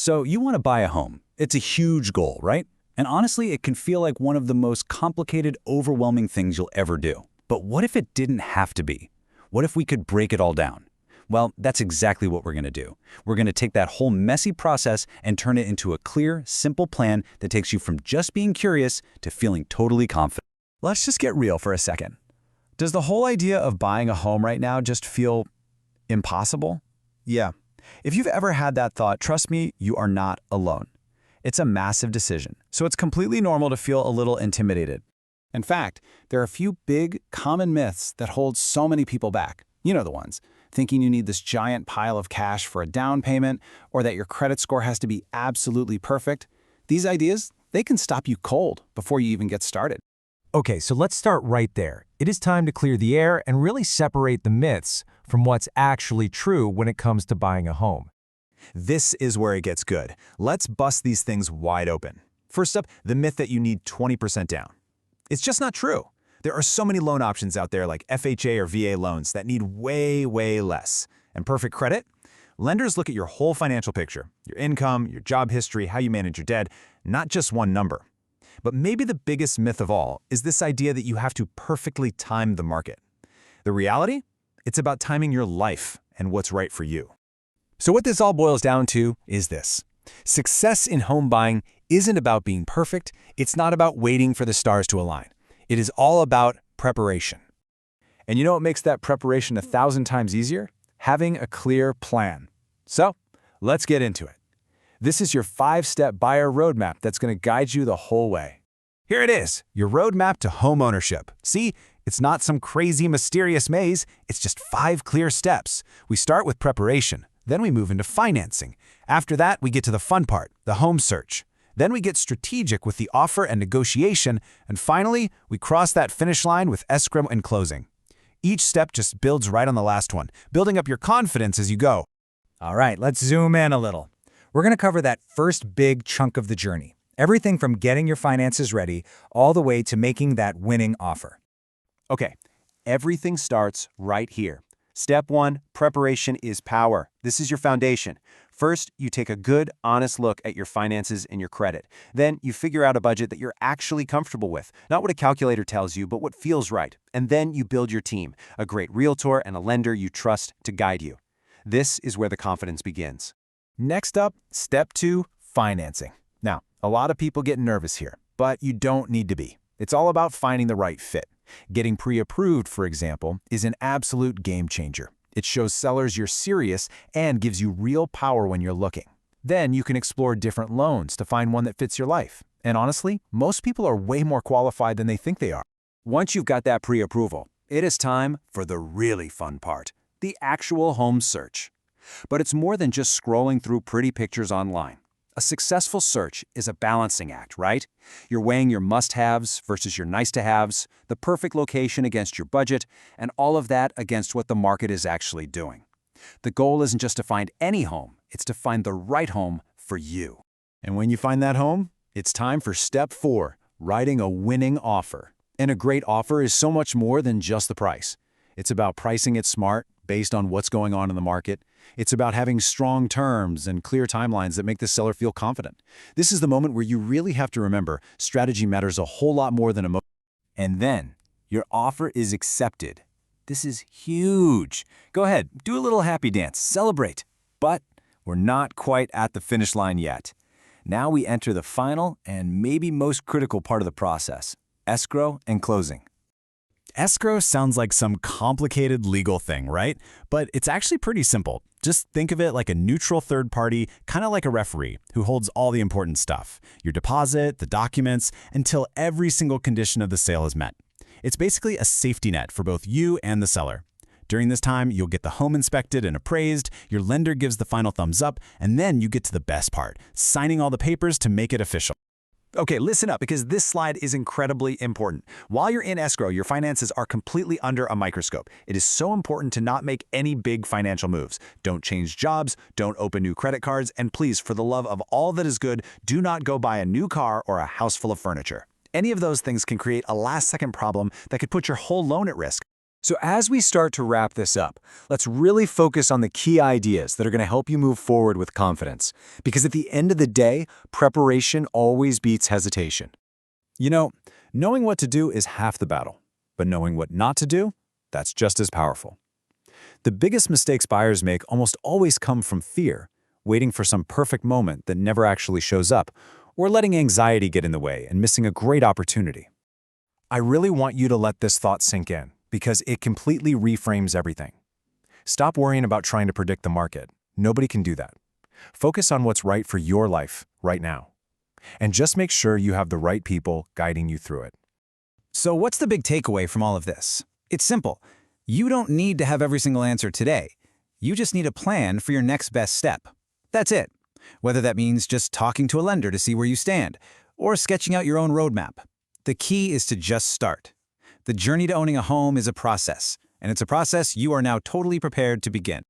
So you want to buy a home. It's a huge goal, right? And honestly, it can feel like one of the most complicated, overwhelming things you'll ever do. But what if it didn't have to be? What if we could break it all down? Well, that's exactly what we're going to do. We're going to take that whole messy process and turn it into a clear, simple plan that takes you from just being curious to feeling totally confident. Let's just get real for a second. Does the whole idea of buying a home right now just feel impossible? Yeah. If you've ever had that thought, trust me, you are not alone. It's a massive decision, so it's completely normal to feel a little intimidated. In fact, there are a few big, common myths that hold so many people back. You know the ones. Thinking you need this giant pile of cash for a down payment, or that your credit score has to be absolutely perfect. These ideas, they can stop you cold before you even get started. Okay, so let's start right there. It is time to clear the air and really separate the myths from what's actually true when it comes to buying a home. This is where it gets good. Let's bust these things wide open. First up, the myth that you need 20% down. It's just not true. There are so many loan options out there like FHA or VA loans that need way, way less. And perfect credit? Lenders look at your whole financial picture, your income, your job history, how you manage your debt, not just one number. But maybe the biggest myth of all is this idea that you have to perfectly time the market. The reality? It's about timing your life and what's right for you. So what this all boils down to is this. Success in home buying isn't about being perfect. It's not about waiting for the stars to align. It is all about preparation. And you know what makes that preparation 1,000 times easier? Having a clear plan. So, let's get into it. This is your 5-step buyer roadmap that's going to guide you the whole way. Here it is, your roadmap to home ownership. See, it's not some crazy, mysterious maze. It's just 5 clear steps. We start with preparation. Then we move into financing. After that, we get to the fun part, the home search. Then we get strategic with the offer and negotiation. And finally, we cross that finish line with escrow and closing. Each step just builds right on the last one, building up your confidence as you go. All right, let's zoom in a little. We're going to cover that first big chunk of the journey. Everything from getting your finances ready all the way to making that winning offer. Okay, everything starts right here. Step 1, preparation is power. This is your foundation. First, you take a good, honest look at your finances and your credit. Then you figure out a budget that you're actually comfortable with, not what a calculator tells you, but what feels right. And then you build your team, a great realtor and a lender you trust to guide you. This is where the confidence begins. Next up, step 2, financing. Now, a lot of people get nervous here, but you don't need to be. It's all about finding the right fit. Getting pre-approved, for example, is an absolute game changer. It shows sellers you're serious and gives you real power when you're looking. Then you can explore different loans to find one that fits your life. And honestly, most people are way more qualified than they think they are. Once you've got that pre-approval, it is time for the really fun part, the actual home search. But it's more than just scrolling through pretty pictures online. A successful search is a balancing act, right? You're weighing your must-haves versus your nice-to-haves, the perfect location against your budget, and all of that against what the market is actually doing. The goal isn't just to find any home, it's to find the right home for you. And when you find that home, it's time for step 4, writing a winning offer. And a great offer is so much more than just the price. It's about pricing it smart, based on what's going on in the market. It's about having strong terms and clear timelines that make the seller feel confident. This is the moment where you really have to remember strategy matters a whole lot more than emotion. And then, your offer is accepted. This is huge. Go ahead, do a little happy dance, celebrate. But we're not quite at the finish line yet. Now we enter the final and maybe most critical part of the process, escrow and closing. Escrow sounds like some complicated legal thing, right? But it's actually pretty simple. Just think of it like a neutral third party, kind of like a referee, who holds all the important stuff, your deposit, the documents, until every single condition of the sale is met. It's basically a safety net for both you and the seller. During this time, you'll get the home inspected and appraised, your lender gives the final thumbs up, and then you get to the best part, signing all the papers to make it official. Okay, listen up, because this slide is incredibly important. While you're in escrow, your finances are completely under a microscope. It is so important to not make any big financial moves. Don't change jobs, don't open new credit cards, and please, for the love of all that is good, do not go buy a new car or a house full of furniture. Any of those things can create a last-second problem that could put your whole loan at risk. So as we start to wrap this up, let's really focus on the key ideas that are going to help you move forward with confidence. Because at the end of the day, preparation always beats hesitation. You know, knowing what to do is half the battle, but knowing what not to do, that's just as powerful. The biggest mistakes buyers make almost always come from fear, waiting for some perfect moment that never actually shows up, or letting anxiety get in the way and missing a great opportunity. I really want you to let this thought sink in, because it completely reframes everything. Stop worrying about trying to predict the market. Nobody can do that. Focus on what's right for your life right now. And just make sure you have the right people guiding you through it. So what's the big takeaway from all of this? It's simple. You don't need to have every single answer today. You just need a plan for your next best step. That's it. Whether that means just talking to a lender to see where you stand, or sketching out your own roadmap. The key is to just start. The journey to owning a home is a process, and it's a process you are now totally prepared to begin.